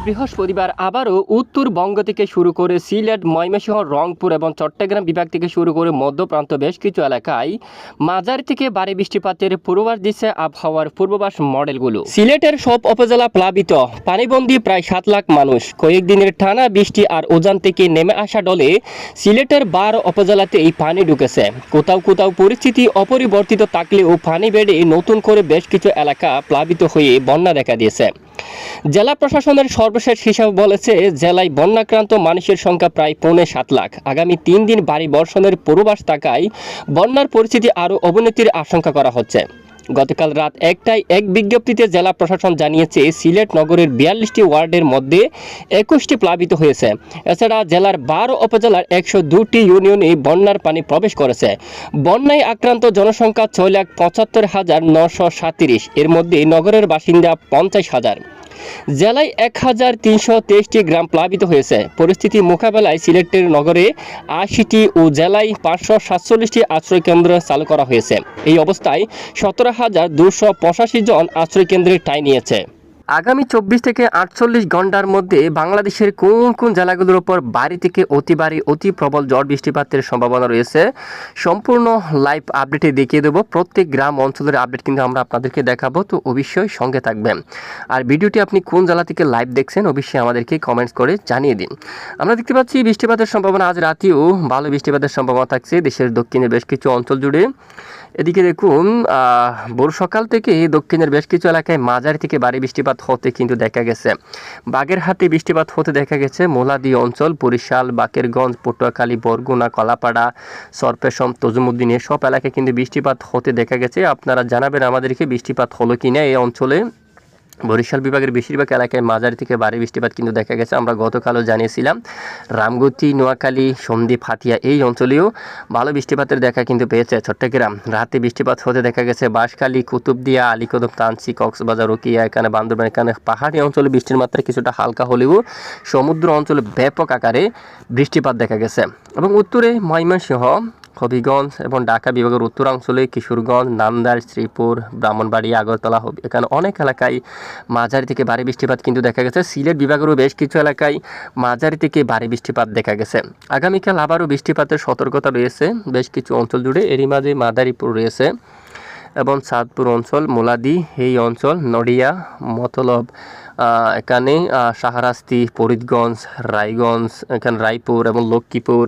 বৃহস্পতিবার আবারও উত্তরবঙ্গ থেকে শুরু করে সিলেট, ময়মনসিংহ, রংপুর এবং চট্টগ্রাম বিভাগ থেকে শুরু করে মধ্যপ্রান্ত বেশ কিছু এলাকায় মাঝারি থেকে ভারী বৃষ্টিপাতের পূর্বাভাস দিচ্ছে আবহাওয়ার পূর্বাভাস মডেলগুলো। সিলেটের সব উপজেলা প্লাবিত, পানিবন্দী প্রায় 7 লাখ মানুষ। কয়েকদিনের টানা বৃষ্টি আর উজান থেকে নেমে আসা ডলে সিলেটের 12 উপজেলাতেই পানি ঢুকেছে। কোথাও কোথাও পরিস্থিতি অপরিবর্তিত থাকলেও পানি বেড়ে নতুন করে বেশ কিছু এলাকা প্লাবিত হয়ে বন্যা দেখা দিয়েছে। জেলা প্রশাসনের সর্বশেষ হিসাব বলেছে, জেলায় বন্যাক্রান্ত মানুষের সংখ্যা প্রায় 7.5 লাখ। আগামী 3 দিন ভারী বর্ষণের পূর্বাভাস থাকায় বন্যার পরিস্থিতি আরও অবনতির আশঙ্কা করা হচ্ছে। গতকাল রাত 1টায় এক বিজ্ঞপ্তিতে জেলা প্রশাসন জানিয়েছে, সিলেট নগরের 42টি ওয়ার্ডের মধ্যে 21টি প্লাবিত হয়েছে। এছাড়া জেলার 12 উপজেলার 102টি ইউনিয়নে বন্যার পানি প্রবেশ করেছে। বন্যায় আক্রান্ত জনসংখ্যা 6,75,937। এর মধ্যে নগরের বাসিন্দা 50,000। জেলায় 1,323টি গ্রাম প্লাবিত হয়েছে। পরিস্থিতি মোকাবেলায় সিলেটের নগরে 80টি ও জেলায় 547টি আশ্রয় কেন্দ্র চালু করা হয়েছে। এই অবস্থায় 17,285 জন আশ্রয় কেন্দ্রে ঠাঁই নিয়েছে। আগামী 24 থেকে 48 ঘন্টার মধ্যে বাংলাদেশের কোন কোন জেলাগুলোর উপর ভারী থেকে অতি ভারী অতি প্রবল ঝড় বৃষ্টিপাতের সম্ভাবনা রয়েছে সম্পূর্ণ লাইভ আপডেটে দেখিয়ে দেবো। প্রত্যেক গ্রাম অঞ্চলের আপডেট কিন্তু আমরা আপনাদেরকে দেখাবো, তো অবশ্যই সঙ্গে থাকবেন। আর ভিডিওটি আপনি কোন জেলা থেকে লাইভ দেখছেন অবশ্যই আমাদেরকে কমেন্টস করে জানিয়ে দিন। আমরা দেখতে পাচ্ছি বৃষ্টিপাতের সম্ভাবনা আজ রাতেও ভালো বৃষ্টিপাতের সম্ভাবনা থাকছে দেশের দক্ষিণের বেশ কিছু অঞ্চল জুড়ে। এদিকে দেখুন, ভোর সকাল থেকে দক্ষিণের বেশ কিছু এলাকায় মাঝারি থেকে ভারী বৃষ্টিপাত হতে কিন্তু দেখা গেছে। বাগেরহাটে বৃষ্টিপাত হতে দেখা গেছে। মোলাদি অঞ্চল, বরিশাল, বাকেরগঞ্জ, পটুয়াখালী, বরগুনা, কলাপাড়া, সরপেশম, তজুমুদ্দিন সব এলাকায় কিন্তু বৃষ্টিপাত হতে দেখা গেছে। আপনারা জানাবেন আমাদেরকে বৃষ্টিপাত হলো কিনা এই অঞ্চলে। বরিশাল বিভাগের বেশিরভাগ এলাকায় মাঝারি থেকে ভারী বৃষ্টিপাত কিন্তু দেখা গেছে। আমরা গতকালও জানিয়েছিলাম রামগতি, নোয়াখালী, সন্দ্বীপ, হাতিয়া এই অঞ্চলেও ভালো বৃষ্টিপাতের দেখা কিন্তু পেয়েছে। চট্টগ্রাম রাতে বৃষ্টিপাত হতে দেখা গেছে। বাঁশখালী, কুতুবদিয়া, আলীকদম, তানসি, কক্সবাজার, রোকিয়া, এখানে বান্দরবান, এখানে পাহাড়ি অঞ্চলে বৃষ্টির মাত্রা কিছুটা হালকা হলেও সমুদ্র অঞ্চলে ব্যাপক আকারে বৃষ্টিপাত দেখা গেছে। এবং উত্তরে ময়মনসিংহ, হবিগঞ্জ এবং ঢাকা বিভাগের উত্তরাঞ্চলে কিশোরগঞ্জ, নান্দাইল, শ্রীপুর, ব্রাহ্মণবাড়িয়া, আগরতলা, এখানে অনেক এলাকায় মাঝারি থেকে ভারী বৃষ্টিপাত কিন্তু দেখা গেছে। সিলেট বিভাগেরও বেশ কিছু এলাকায় মাঝারি থেকে ভারী বৃষ্টিপাত দেখা গেছে। আগামীকাল আবারও বৃষ্টিপাতের সতর্কতা রয়েছে বেশ কিছু অঞ্চল জুড়ে। এরই মাঝে মাদারীপুর রয়েছে এবং চাঁদপুর অঞ্চল, মোলাদি এই অঞ্চল, নড়িয়া, মতলব, এখানে শাহরাস্তি, ফরিদগঞ্জ, রায়গঞ্জ, এখানে রায়পুর এবং লক্ষ্মীপুর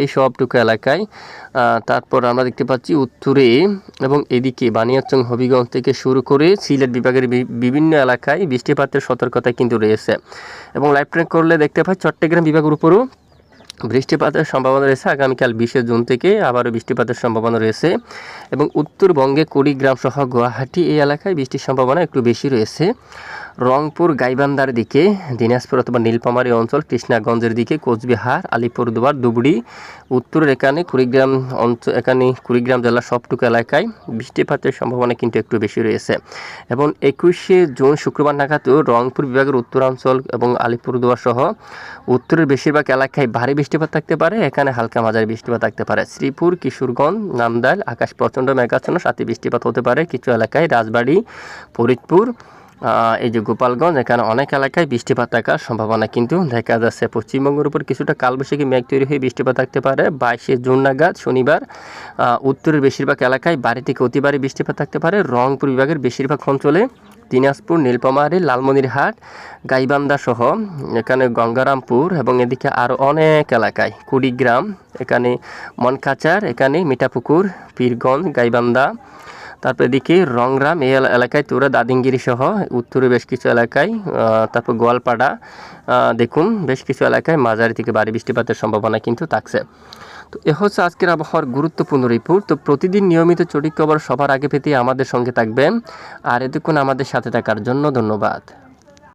এই সবটুকু এলাকায়। তারপর আমরা দেখতে পাচ্ছি উত্তরে এবং এদিকে বানিয়াচং, হবিগঞ্জ থেকে শুরু করে সিলেট বিভাগের বিভিন্ন এলাকায় বৃষ্টিপাতের সতর্কতা কিন্তু রয়েছে। এবং লাইভ ট্র্যাক করলে দেখতে পাই চট্টগ্রাম বিভাগের উপরও বৃষ্টিপাতের সম্ভাবনা রয়েছে। আগামীকাল 20 জুন থেকে আবারও বৃষ্টিপাতের সম্ভাবনা রয়েছে। এবং উত্তরবঙ্গে কুড়িগ্রাম সহ গুয়াহাটি এই এলাকায় বৃষ্টির সম্ভাবনা একটু বেশি রয়েছে। রংপুর, গাইবান্ধার দিকে, দিনাজপুর অথবা নীলফামারী অঞ্চল, কৃষ্ণাগঞ্জের দিকে, কোচবিহার, আলিপুরদুয়ার, ধুবড়ি, উত্তরের এখানে কুড়িগ্রাম অঞ্চল, এখানে কুড়িগ্রাম জেলার সবটুকু এলাকায় বৃষ্টিপাতের সম্ভাবনা কিন্তু একটু বেশি রয়েছে। এবং 21 জুন শুক্রবার নাগাদও রংপুর বিভাগের উত্তরাঞ্চল এবং আলিপুরদুয়ার সহ উত্তরের বেশিরভাগ এলাকায় ভারী বৃষ্টিপাত থাকতে পারে, এখানে হালকা মাঝারি বৃষ্টিপাত থাকতে পারে। শ্রীপুর, কিশোরগঞ্জ, নান্দাইল আকাশ প্রচণ্ড মেঘাচ্ছন্ন, সাথে বৃষ্টিপাত হতে পারে কিছু এলাকায়। রাজবাড়ী, ফরিদপুর, এই যে গোপালগঞ্জ, এখানে অনেক এলাকায় বৃষ্টিপাত থাকার সম্ভাবনা কিন্তু দেখা যাচ্ছে। পশ্চিমবঙ্গের উপর কিছুটা কালবৈশাখী মেঘ তৈরি হয়ে বৃষ্টিপাত থাকতে পারে 22 জুন নাগাদ শনিবার। উত্তরের বেশিরভাগ এলাকায় ভারী থেকে অতি ভারী বৃষ্টিপাত থাকতে পারে। রংপুর বিভাগের বেশিরভাগ অঞ্চলে, দিনাজপুর, নীলফামারী, লালমনিরহাট, গাইবান্ধা সহ এখানে গঙ্গারামপুর এবং এদিকে আরও অনেক এলাকায়, কুড়িগ্রাম, এখানে মনকাচার, এখানে মিঠাপুকুর, পীরগঞ্জ, গাইবান্ধা, তারপর এদিকে রংরাম এই এলাকায়, তোরা, দাদিঙ্গিরি সহ উত্তরে বেশ কিছু এলাকায়, তারপর গোয়ালপাড়া, দেখুন বেশ কিছু এলাকায় মাঝারি থেকে ভারী বৃষ্টিপাতের সম্ভাবনা কিন্তু থাকছে। তো এ হচ্ছে আজকের আবহাওয়ার গুরুত্বপূর্ণ রিপোর্ট। তো প্রতিদিন নিয়মিত সঠিক খবর সবার আগে পেতে আমাদের সঙ্গে থাকবেন। আর এতক্ষণ আমাদের সাথে থাকার জন্য ধন্যবাদ।